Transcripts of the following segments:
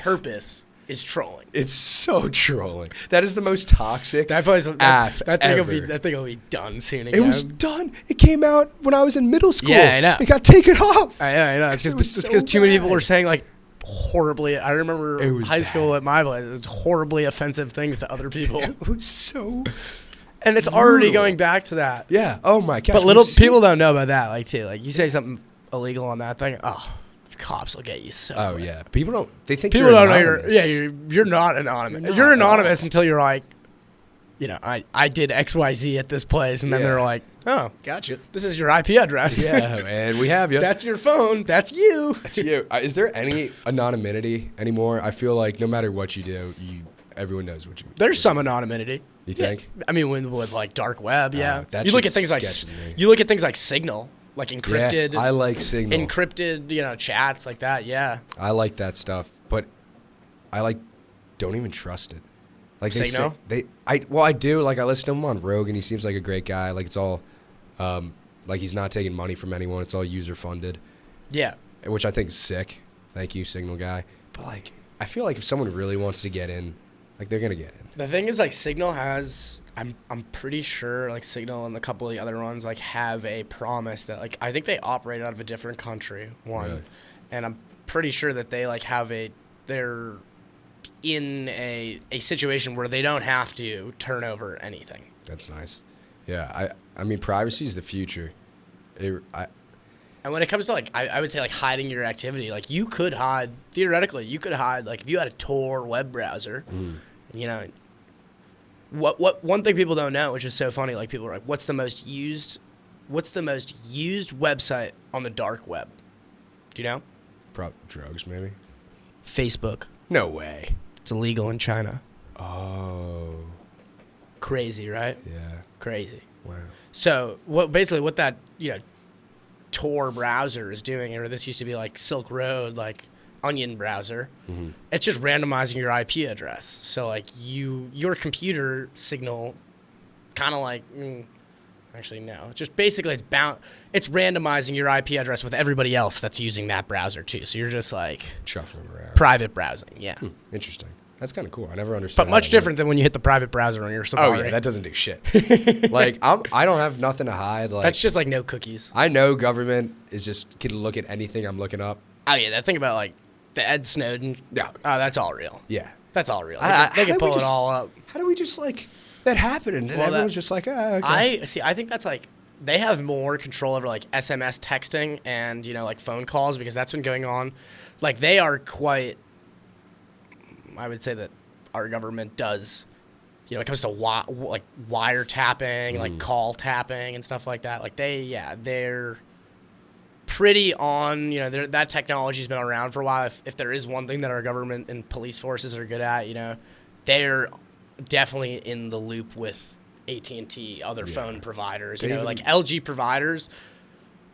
purpose is trolling. It's so trolling. That is the most toxic That thing will be done soon again. It was done. It came out when I was in middle school. Yeah, I know. It got taken off. I know. It's because too many people were saying like horribly. I remember high school at my place. It was horribly offensive things to other people. It was so. And it's already going back to that. Yeah. Oh my gosh. But people don't know about that. Like too. Like you say something illegal on that thing. Oh. Cops will get you so. Oh quick. yeah, people don't. They think people you're don't anonymous. know you're not anonymous. You're anonymous until you're like, I did XYZ at this place, and then they're like, oh, gotcha. This is your IP address. Yeah, man, we have you. That's your phone. That's you. That's you. Is there any anonymity anymore? I feel like no matter what you do, everyone knows what you. There's some anonymity. You think? Yeah. I mean, with like dark web, yeah. That you look at things like Signal. Like encrypted. Yeah, I like Signal. Encrypted, chats like that. Yeah. I like that stuff, but I don't even trust it. Like Signal? I do. Like I listen to him on Rogue, and he seems like a great guy. Like it's all, like he's not taking money from anyone. It's all user funded. Yeah. Which I think is sick. Thank you, Signal guy. But like, I feel like if someone really wants to get in, like they're gonna get in. The thing is, like Signal has. I'm pretty sure like Signal and a couple of the other ones like have a promise that like I think they operate out of a different country and I'm pretty sure that they like they're in a situation where they don't have to turn over anything. That's nice. Yeah, I mean privacy is the future. And when it comes to like I would say like hiding your activity, like you could hide theoretically like if you had a Tor web browser, What one thing people don't know, which is so funny, like people are like, what's the most used website on the dark web? Do you know? Drugs, maybe. Facebook. No way. It's illegal in China. Oh. Crazy, right? Yeah. Crazy. Wow. So what that Tor browser is doing, or this used to be like Silk Road, like Onion browser, it's just randomizing your IP address. So like your computer signal kind of like actually no, it's just basically it's randomizing your IP address with everybody else that's using that browser too. So you're just like shuffling around. Private browsing. Yeah. Interesting. That's kind of cool. I never understood. But much different than when you hit the private browser on your Safari. Oh yeah, that doesn't do shit. Like I don't have nothing to hide. Like that's just like no cookies. I know government is just can look at anything I'm looking up. Oh yeah, that thing about like the Ed Snowden. Yeah. Oh, that's all real. Yeah. That's all real. They can pull it all up. How do we just like that happened and everyone's just like, okay. I think that's like they have more control over like SMS texting and like phone calls because that's been going on. Like they are quite. I would say that our government does. When it comes to like wiretapping, like call tapping and stuff like that. Like they're pretty on, that technology's been around for a while. If there is one thing that our government and police forces are good at, they're definitely in the loop with AT&T, other phone providers, like LG providers.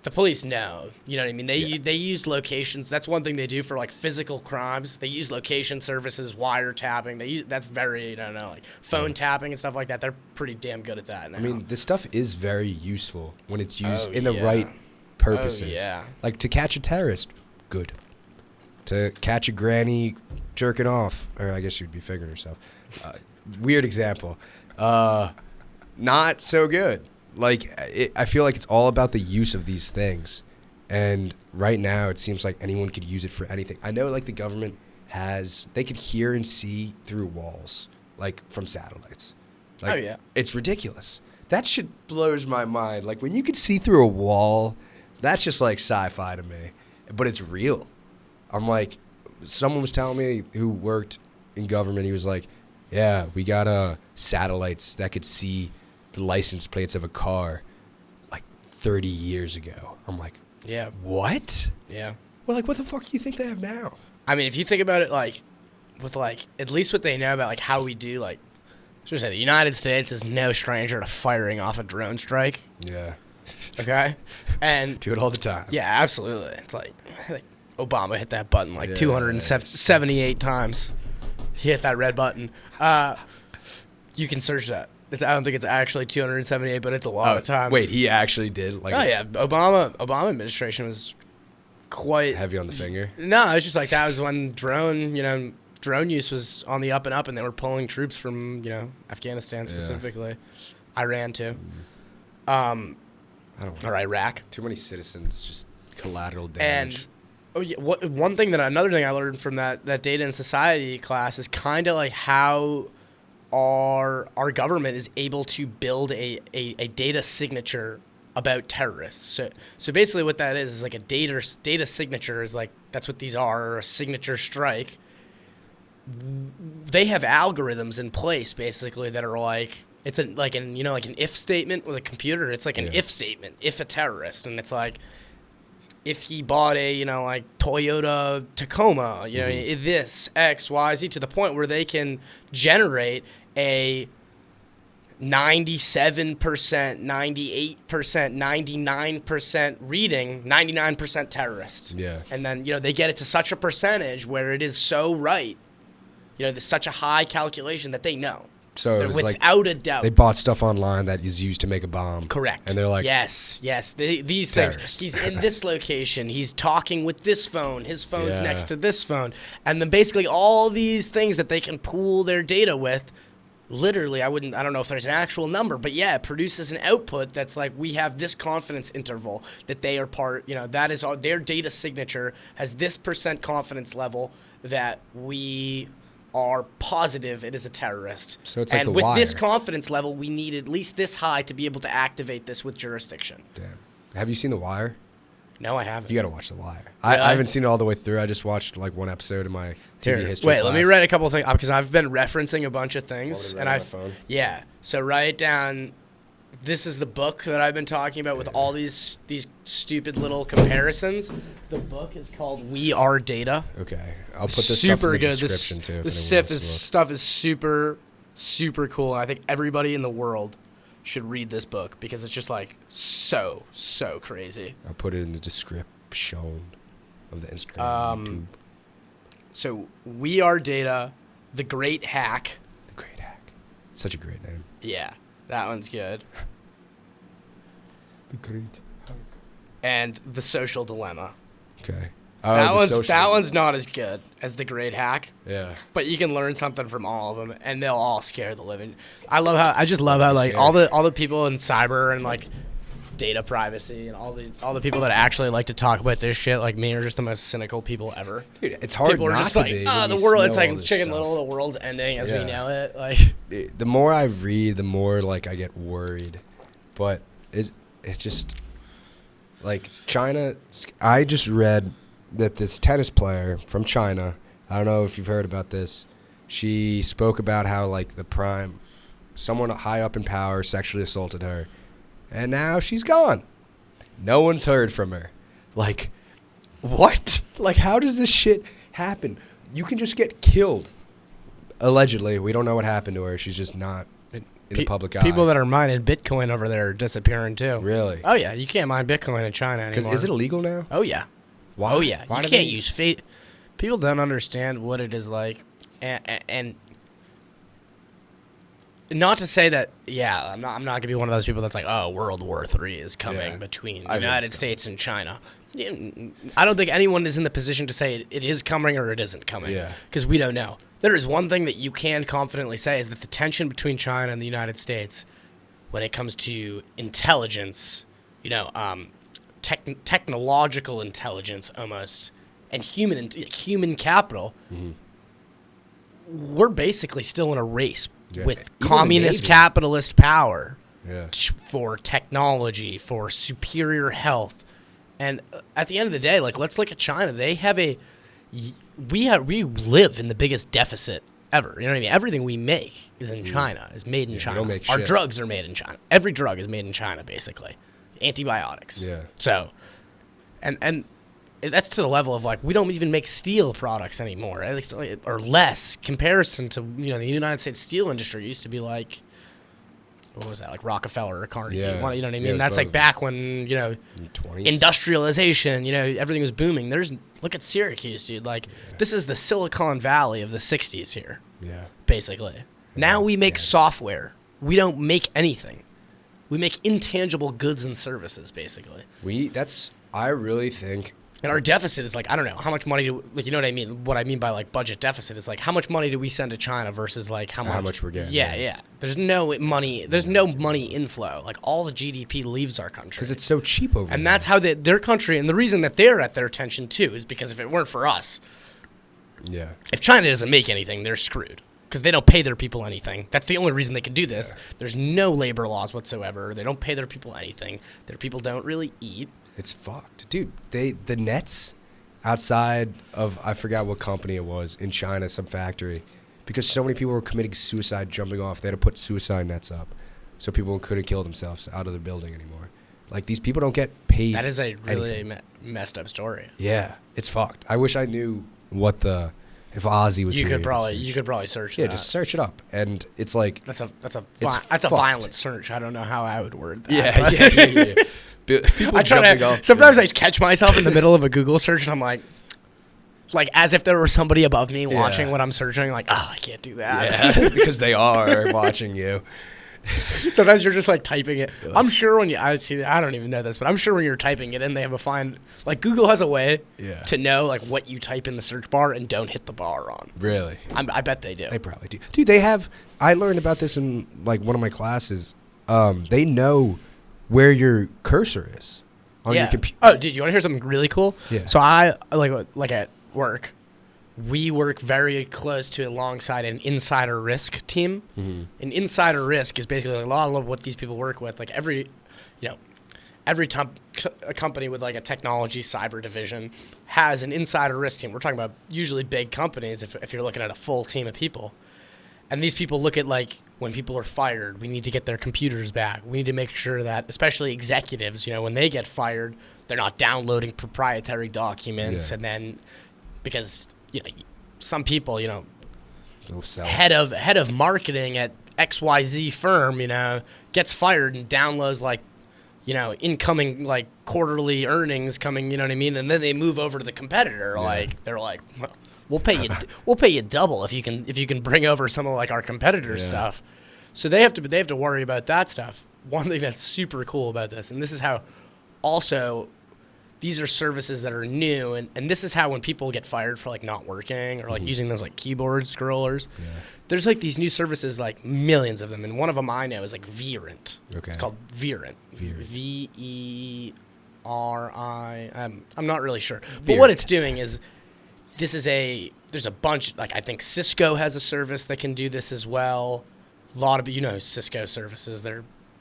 The police know, you know what I mean? They use locations. That's one thing they do for like physical crimes. They use location services, wiretapping. That's very, like phone tapping and stuff like that. They're pretty damn good at that now. I mean, this stuff is very useful when it's used in the right purposes. Oh, yeah. Like to catch a terrorist, good. To catch a granny jerking off, or I guess she'd be figuring herself. Weird example. Not so good. Like, I feel like it's all about the use of these things. And right now, it seems like anyone could use it for anything. I know, like, the government they could hear and see through walls, like, from satellites. Like, oh, yeah. It's ridiculous. That shit blows my mind. Like, when you could see through a wall, that's just, like, sci-fi to me. But it's real. I'm like, someone was telling me who worked in government, he was like, yeah, we got satellites that could see the license plates of a car like 30 years ago. I'm like, yeah. What? Yeah. Well, like, what the fuck do you think they have now? I mean, if you think about it, like, with, like, at least what they know about, like, how we do, like, should I say, the United States is no stranger to firing off a drone strike. Yeah. Okay? And do it all the time. Yeah, absolutely. It's like Obama hit that button like 278 times. He hit that red button. You can search that. I don't think it's actually 278, but it's a lot of times. Wait, he actually did? Like, oh, yeah. Obama administration was quite heavy on the finger. No, it's just like that was when drone use was on the up and up, and they were pulling troops from Afghanistan specifically, Iran too, I don't know. or Iraq. Too many citizens, just collateral And damage. another thing I learned from that data and society class is kind of like how our government is able to build a data signature about terrorists. So basically what that is like a data signature is like, that's what these are, a signature strike. They have algorithms in place basically that are like, it's like an if statement with a computer. It's like an if statement, if a terrorist, and it's like, if he bought a Toyota Tacoma, this X, Y, Z, to the point where they can generate a 97%, 98%, 99% reading, 99% terrorist. Yeah. And then, they get it to such a percentage where it is so right. There's such a high calculation that they know. So it was without a doubt. They bought stuff online that is used to make a bomb. Correct. And they're like, yes. These terrorist. things. He's in this location. He's talking with this phone. His phone's Yeah. next to this phone. And then basically all these things that they can pool their data with, literally, I don't know if there's an actual number, but yeah, it produces an output that's like, we have this confidence interval that they are part, that is their data signature has this percent confidence level that we are positive it is a terrorist. So it's like and The with Wire. this confidence level, we need at least this high to be able to activate this with jurisdiction. damn. Have you seen The Wire? No, I haven't. You got to watch The Wire. Really? I haven't seen it all the way through. I just watched like one episode of my TV history Wait, let me class. write a couple of things because I've been referencing a bunch of things, Want me to and write on my phone? yeah. So write down. This is the book that I've been talking about with all these stupid little comparisons. The book is called We Are Data. Okay. I'll put this Super stuff in the good. description too. This stuff is super, super cool. And I think everybody in the world should read this book because it's just like so crazy. I'll put it in the description of the Instagram and YouTube. So We Are Data, The Great Hack. The Great Hack. Such a great name. Yeah, that one's good. The Great Hack. And The Social Dilemma. Okay. That one's not as good as The Great Hack, Yeah. but you can learn something from all of them, and they'll all scare the living. I just love how like Scary. all the people in cyber and like data privacy and all the people that actually like to talk about this shit like me are just the most cynical people ever. Dude, it's hard People are not just to like, be. oh, when the you world. know It's all like this Chicken stuff. Little. The world's ending as we Yeah. know it. Like, The more I read, the more like I get worried. But it's just like China. I just read that this tennis player from China, I don't know if you've heard about this, she spoke about how like someone high up in power sexually assaulted her, and now she's gone. No one's heard from her. Like, what? Like, how does this shit happen? You can just get killed. Allegedly, we don't know what happened to her. She's just not in the public eye. people that are mining Bitcoin over there are disappearing too. Really? Oh yeah, you can't mine Bitcoin in China anymore. Because is it illegal now? Oh yeah. Why? Oh yeah. Why You do can't they- use fate. People don't understand what it is like, and not to say that. Yeah, I'm not gonna be one of those people that's like, oh, World War III is coming Yeah. between I the think United it's States and China. Yeah, I don't think anyone is in the position to say it is coming or it isn't coming. Yeah. Because we don't know. There is one thing that you can confidently say is that the tension between China and the United States, when it comes to intelligence, technological intelligence almost, and human capital, we're basically still in a race Yeah. with Even the communist Navy. capitalist power Yeah. for technology, for superior health. And at the end of the day, like, let's look at China. They have we live in the biggest deficit ever. You know what I mean? Everything we make is in China, is made in we China. don't make Our shit. drugs are made in China. Every drug is made in China, basically. Antibiotics. Yeah. So, and that's to the level of like we don't even make steel products anymore, at least, or less comparison to the United States steel industry used to be like, what was that, like Rockefeller or Carnegie? Yeah. You know what I Yeah, mean? it was That's like both. back when In the 20s. industrialization, everything was booming. Look at Syracuse, dude. Like this is the Silicon Valley of the '60s here, Yeah. basically. Now it's we make dead. software. We don't make anything. We make intangible goods and services, basically. I really think And our deficit is like, I don't know how much money do, like, you know what I mean? What I mean by like budget deficit is like how much money do we send to China versus like how much we're getting. Yeah. There's no money inflow. Like all the GDP leaves our country Because it's so cheap over there. and that's how their country, and the reason that they're at their attention too is because if it weren't for us, Yeah. if China doesn't make anything, they're screwed because they don't pay their people anything. That's the only reason they can do this. Yeah. There's no labor laws whatsoever. They don't pay their people anything. Their people don't really eat. It's fucked. Dude, the nets outside of, I forgot what company it was, in China, some factory, because so many people were committing suicide jumping off, they had to put suicide nets up so people couldn't kill themselves out of the building anymore. Like, these people don't get paid. That is a really anything. messed up story. Yeah, it's fucked. I wish I knew what if Ozzy was You here. could probably search Yeah, that. just search it up. And it's like... That's a It's that's a fucked. violent search. I don't know how I would word that. Yeah. People I try jumping to. off Sometimes I buildings. catch myself in the middle of a Google search and I'm like as if there was somebody above me watching Yeah. what I'm searching. Like, I can't do that. Yeah, because they are watching you. Sometimes you're just like typing it. I'm sure when I don't even know this, but I'm sure when you're typing it in, they have a find. Like Google has a way Yeah. to know like what you type in the search bar and don't hit the bar on. Really? I bet they do. They probably do. Dude, they have... I learned about this in, like, one of my classes. They know where your cursor is on your computer. Oh, dude, you want to hear something really cool? Yeah. So I like at work, we work very close to alongside an insider risk team. Mm-hmm. An insider risk is basically a lot of what these people work with. Like every a company with like a technology cyber division has an insider risk team. We're talking about usually big companies if you're looking at a full team of people. And these people look at like when people are fired, we need to get their computers back. We need to make sure that, especially executives, when they get fired, they're not downloading proprietary documents. Yeah. And then because, some people, They'll sell. head of marketing at XYZ firm, gets fired and downloads like, incoming like quarterly earnings coming, you know what I mean? And then they move over to the competitor. Yeah. Like they're like, well, we'll pay you double if you can bring over some of like our competitors' stuff. So they have to worry about that stuff. One thing that's super cool about this, and this is how also these are services that are new, and this is how when people get fired for like not working or like using those like keyboard scrollers, there's like these new services, like millions of them, and one of them I know is like Verint. Okay. It's called Verint. Verint. I'm not really sure, but what it's doing is there's a bunch, like I think Cisco has a service that can do this as well. A lot of Cisco services.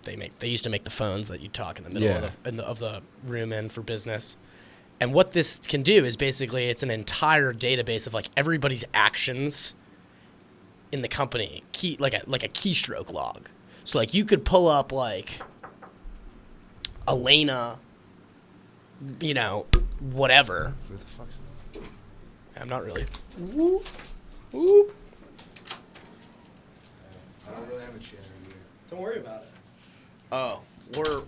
They used to make the phones that you talk in the middle of the room in for business. And what this can do is basically it's an entire database of like everybody's actions in the company, like a keystroke log. So like you could pull up like Elena, whatever. What the fuck's that? I'm not really. Whoop. Whoop. I don't really have a chair in here. Don't worry about it. Oh, we're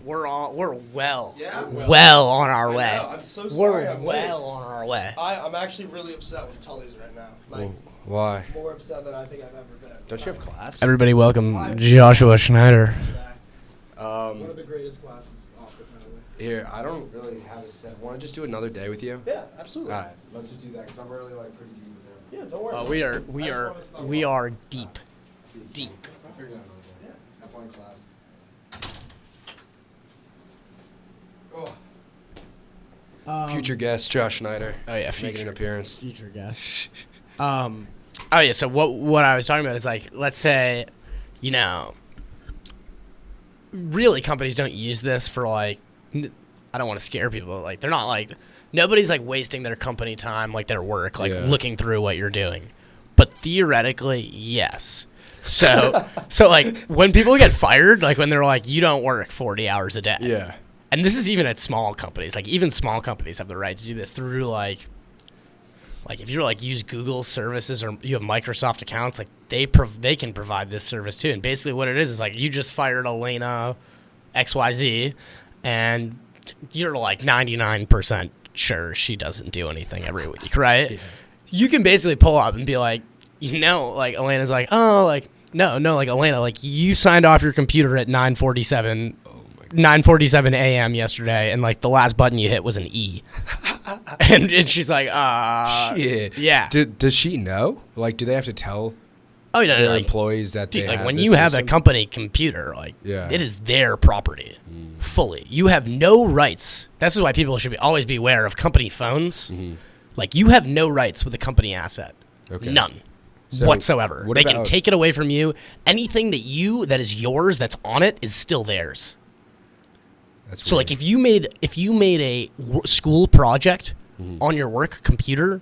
well Yeah? well on our way. know, I'm so sorry We're I'm well on our way. I'm actually really upset with Tully's right now. Like, Why? more upset than I think I've ever been. Don't you have class? Everybody, welcome Joshua Schneider. One of the greatest classes offered, by the way. Here, I don't really have a set. Want to just do another day with you? Yeah, absolutely. All right, let's just do that because I'm really like pretty deep with him. Yeah, don't worry. We are deep. Deep. I'll figure it out another day. Yeah. Have fun in class. Future guest Josh Schneider. Oh yeah, Making an appearance. future guest. Oh yeah. So what I was talking about is like, let's say, really companies don't use this for like. I don't want to scare people. Like they're not like nobody's like wasting their company time, like their work, like looking through what you're doing. But theoretically, yes. So like when people get fired, like when they're like, you don't work 40 hours a day. Yeah. And this is even at small companies. Like even small companies have the right to do this through like if you're like use Google services or you have Microsoft accounts, like they can provide this service too. And basically what it is like you just fired Elena XYZ and you're like 99% sure she doesn't do anything every week, right? Yeah. You can basically pull up and be like, like Elena's like, oh, like no, like Elena, like you signed off your computer at 9:47. Oh my 9:47 a.m. yesterday, and like the last button you hit was an E, and she's like, Shit. yeah. Does she know? Like, do they have to tell Oh, no, their like, employees that dude, they like have when this you have a system? company computer, like Yeah. it is their property fully. You have no rights. This is why people should always be aware of company phones. Like you have no rights with a company asset, Okay. none So, whatsoever. what They can about- take it away from you. Anything that is yours that's on it is still theirs. That's So weird. like if you made a school project Mm-hmm. on your work computer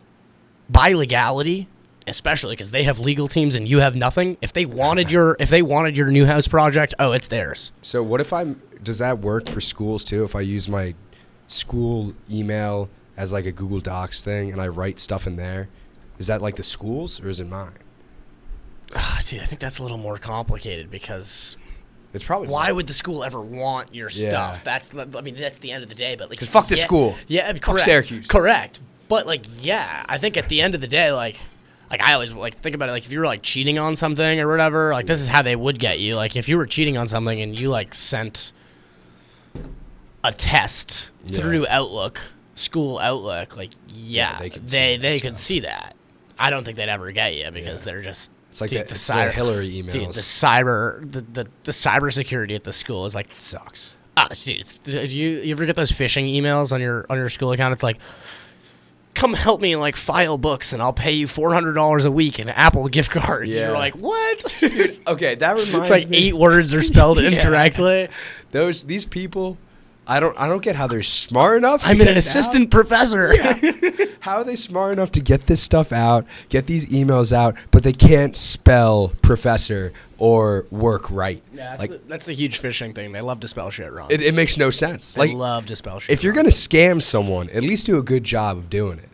by legality, especially because they have legal teams and you have nothing. If they wanted your new house project, oh, it's theirs. So what if does that work for schools too? If I use my school email as like a Google Docs thing and I write stuff in there, is that like the schools or is it mine? See, I think that's a little more complicated because It's probably why mine. would the school ever want your Yeah. stuff? That's the end of the day. But like, 'Cause fuck the school. Yeah, Fuck correct. Syracuse. Correct. But like, yeah, I think at the end of the day, like I always like think about it. Like if you were like cheating on something or whatever, like this is how they would get you. Like if you were cheating on something and you like sent a test Yeah. through Outlook, school Outlook, like Yeah, they they could see that could stuff. see that. I don't think they'd ever get you because Yeah. they're just It's like dude, it's the Hillary emails. Dude, the cyber security at the school is like sucks. dude, you ever get those phishing emails on your school account? It's like, come help me like file books and I'll pay you $400 a week in Apple gift cards. Yeah. You're like, what? Okay, that reminds It's like me. 8 words are spelled Yeah. incorrectly. These people, I don't get how they're smart enough. To I'm get an it assistant out. professor. How are they smart enough to get this stuff out, get these emails out, but they can't spell professor or work right? Yeah, Like that's the huge phishing thing. They love to spell shit wrong. it makes no sense. They Like love to spell shit if you're wrong. gonna scam someone, at least do a good job of doing it.